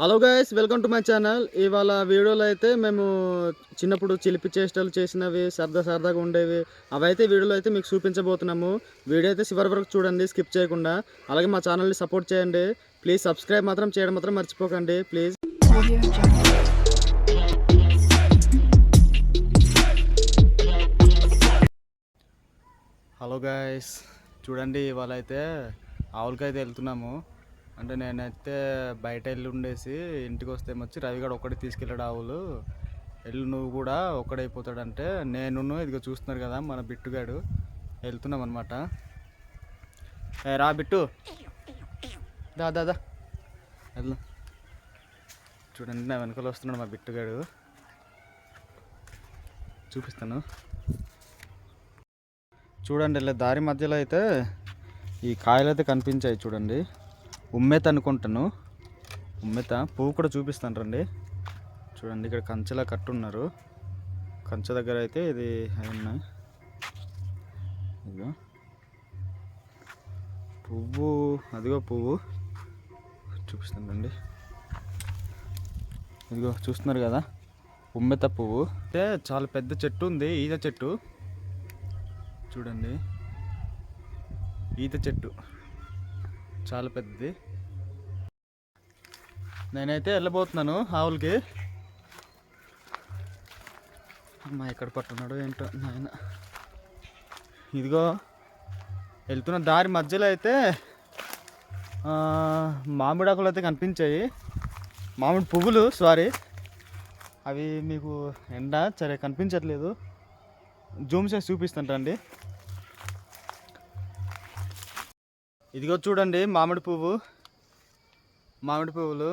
Hello guys, welcome to my channel. ఇవాళ వీడియోలో అయితే మేము చిన్నప్పుడు చిలిపి చేష్టలు చేసినవి సరదాగా ఉండేవి అవైతే వీడియోలో అయితే మీకు చూపించబోతున్నాము. వీడియో అయితే చివరి వరకు చూడండి, స్కిప్ చేయకుండా. అలాగే మా ఛానల్ని సపోర్ట్ చేయండి. ప్లీజ్ సబ్స్క్రైబ్ మాత్రం చేయడం మాత్రం మర్చిపోకండి ప్లీజ్. హలో గైస్, చూడండి ఇవాళ అయితే ఆవులకైతే వెళ్తున్నాము. అంటే నేనైతే బయట వెళ్ళి ఉండేసి ఇంటికి వస్తే వచ్చి రవిగాడు ఒక్కడే తీసుకెళ్ళాడు ఆవులు. వెళ్ళు నువ్వు కూడా ఒక్కడైపోతాడంటే నేను ఇదిగో చూస్తున్నారు కదా మన బిట్టుగాడు వెళ్తున్నాం అనమాట. రా బిట్టు, దా వెళ్దాం. చూడండి నా వెనకాల వస్తున్నాడు మా బిట్టుగాడు, చూపిస్తాను చూడండి. ఇలా దారి మధ్యలో అయితే ఈ కాయలు అయితే కనిపించాయి చూడండి. ఉమ్మెత అనుకుంటాను, ఉమ్మెత పువ్వు కూడా చూపిస్తాను రండి. చూడండి ఇక్కడ కంచెలా కట్టున్నారు. కంచె దగ్గర అయితే ఇది అవి ఉన్నాయి. ఇదిగో పువ్వు, అదిగో పువ్వు చూపిస్తాను రండి. ఇదిగో చూస్తున్నారు కదా ఉమ్మెత పువ్వు. అయితే చాలా పెద్ద చెట్టు ఉంది, ఈత చెట్టు చూడండి. ఈత చెట్టు చాలా పెద్దది. నేనైతే వెళ్ళబోతున్నాను ఆవులకి. అమ్మా ఎక్కడ పట్టున్నాడు ఏంటో నాయన. ఇదిగో వెళ్తున్న దారి మధ్యలో అయితే మామిడి ఆకులు అయితే కనిపించాయి, మామిడి పువ్వులు సారీ. అవి మీకు ఎండ సరే కనిపించట్లేదు, జూమ్ చేసి చూపిస్తాంటండి. ఇదిగో చూడండి మామిడి పువ్వులు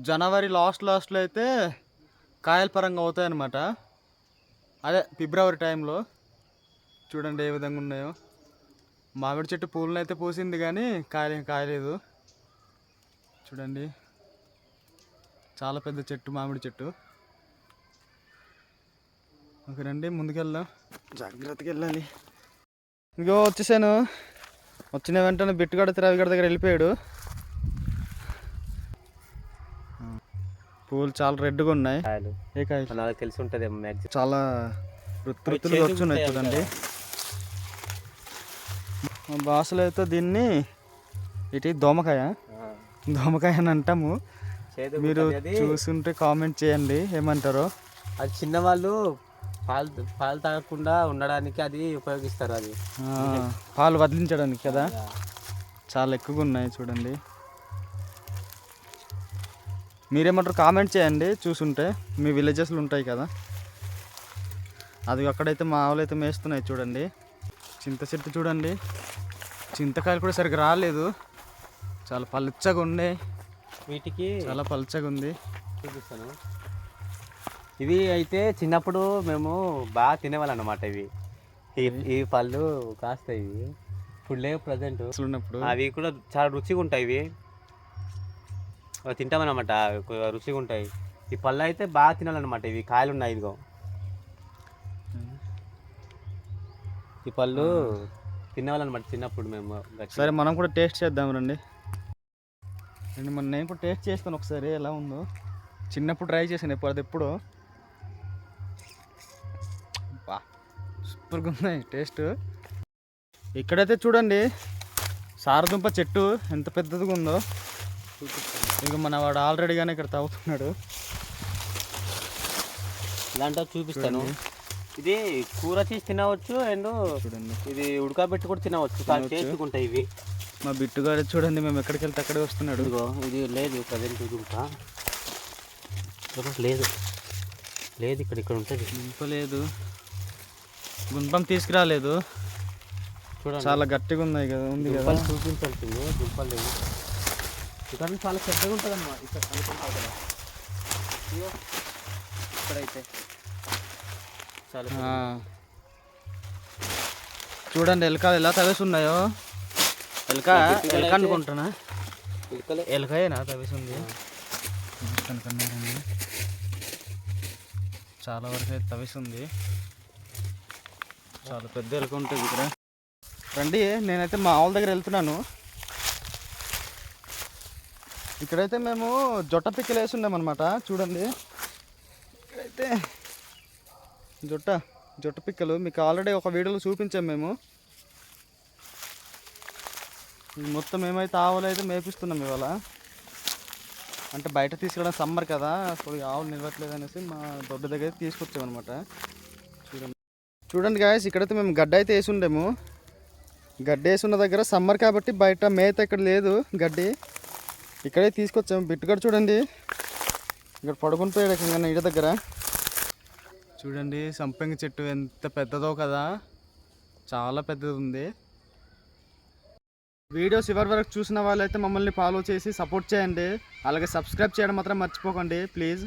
జనవరి లాస్ట్లో అయితే కాయల పరంగా అవుతాయి అన్నమాట. అదే ఫిబ్రవరి టైంలో చూడండి ఏ విధంగా ఉన్నాయో. మామిడి చెట్టు పూలను అయితే పూసింది కానీ కాయలేదు చూడండి. చాలా పెద్ద చెట్టు మామిడి చెట్టు. ఓకే రండి ముందుకెళ్దాం, జాగ్రత్తగా వెళ్ళాలి. ఇదిగో వచ్చేసాను. వచ్చిన వెంటనే బిట్టుగాడ రవిగడ దగ్గర వెళ్ళిపోయాడు. పూలు చాలా రెడ్గా ఉన్నాయి. ఏ కాయలు నాకు తెలిసి ఉంటుంది, చాలా వృత్తులుగా వచ్చున్నాయి చూడండి. మా భాషలో అయితే దీన్ని ఇటు దోమకాయ అని అంటాము. మీరు చూస్తుంటే కామెంట్ చేయండి ఏమంటారో. అది చిన్నవాళ్ళు పాలు తాగకుండా ఉండడానికి అది ఉపయోగిస్తారు. అది పాలు వదిలించడానికి కదా. చాలా ఎక్కువగా ఉన్నాయి చూడండి. మీరేమంటారు కామెంట్ చేయండి చూసుంటే. మీ విలేజెస్లో ఉంటాయి కదా. అది అక్కడైతే మా ఆవులు అయితే మేస్తున్నాయి చూడండి. చింత చెట్టు చూడండి, చింతకాయలు కూడా సరిగ్గా రాలేదు, చాలా పలుచగా ఉండే. వీటికి చాలా పలుచగా ఉంది, చూపిస్తాను. ఇవి అయితే చిన్నప్పుడు మేము బాగా తినేవాళ్ళం అన్నమాట. ఈ పళ్ళు కాస్తాయి. ఇప్పుడు లేవు ప్రజెంట్. ఉన్నప్పుడు అవి కూడా చాలా రుచిగా ఉంటాయి. ఇవి తింటామన్నమాట, రుచిగా ఉంటాయి. ఈ పళ్ళు అయితే బాగా తినాలన్నమాట. ఇవి కాయలు ఉన్నాయి, ఇదిగో ఈ పళ్ళు తినేవాళ్ళనమాట చిన్నప్పుడు మేము. సరే మనం కూడా టేస్ట్ చేద్దాం రండి. నేను కూడా టేస్ట్ చేస్తాను ఒకసారి ఎలా ఉందో. చిన్నప్పుడు ట్రై చేశాను, ఎప్పుడో. సూపర్గా ఉన్నాయి టేస్ట్. ఇక్కడైతే చూడండి సారదుంప చెట్టు ఎంత పెద్దదిగా ఉందో. ఇక మన వాడు ఆల్రెడీగానే ఇక్కడ తాగుతున్నాడు. ఇలాంటి చూపిస్తాను. ఇది కూర చేసి తినవచ్చు, అండ్ చూడండి ఇది ఉడకబెట్టి కూడా తినవచ్చు. టేస్ట్గా ఉంటాయి ఇవి. మా బిట్టుగాడు చూడండి మేము ఎక్కడికి వెళ్తే అక్కడే వస్తున్నాడు. ఇదిగో ఇది లేదు ప్రజెంట్ దుంప లేదు, ఇక్కడ ఉంటుంది దుంప లేదు, గుంపం తీసుకురాలేదు చూడండి. చాలా గట్టిగా ఉన్నాయి కదా, ఉంది కదా. చూపించాల్సింది దుంపలు లేవు. ఇక్కడ చాలా పెద్దగా ఉంటుంది అన్నమాట. ఇక్కడైతే చాలా చూడండి ఎలకలు ఎలా తవేసి ఉన్నాయో. ఎలక అనుకుంటున్నా, ఎలకయేనా తవేసి ఉంది. చాలా వరకు అయితే తవేసి ఉంది. చాలా పెద్ద ఎలుక ఉంటుంది ఇక్కడ. రండి నేనైతే మా ఆవుల దగ్గర వెళ్తున్నాను. ఇక్కడైతే మేము జొట్ట పిక్కలు వేసి ఉన్నామన్నమాట. చూడండి ఇక్కడైతే జొట్ట పిక్కలు మీకు ఆల్రెడీ ఒక వీడియోలో చూపించాం మేము. మొత్తం ఏమైతే ఆవులు అయితే మేపిస్తున్నాం ఇవాళ. అంటే బయట తీసుకెళ్ళడం సమ్మర్ కదా, అప్పుడు ఆవులు నిలవట్లేదు అనేసి మా దొడ్డ దగ్గర తీసుకొచ్చామన్నమాట. చూడండి గాయస్, ఇక్కడైతే మేము గడ్డ అయితే వేసి ఉండేము. గడ్డ వేసి ఉన్న దగ్గర సమ్మర్ కాబట్టి బయట మేత ఇక్కడ లేదు, గడ్డి ఇక్కడే తీసుకొచ్చాము. బిట్టుగడ చూడండి ఇక్కడ పడుకుని పోయాడు ఇంకా ఇంటి దగ్గర. చూడండి సంపంగి చెట్టు ఎంత పెద్దదో కదా, చాలా పెద్దది ఉంది. వీడియో చివరి వరకు చూసిన వాళ్ళైతే మమ్మల్ని ఫాలో చేసి సపోర్ట్ చేయండి. అలాగే సబ్స్క్రైబ్ చేయడం మాత్రం మర్చిపోకండి ప్లీజ్.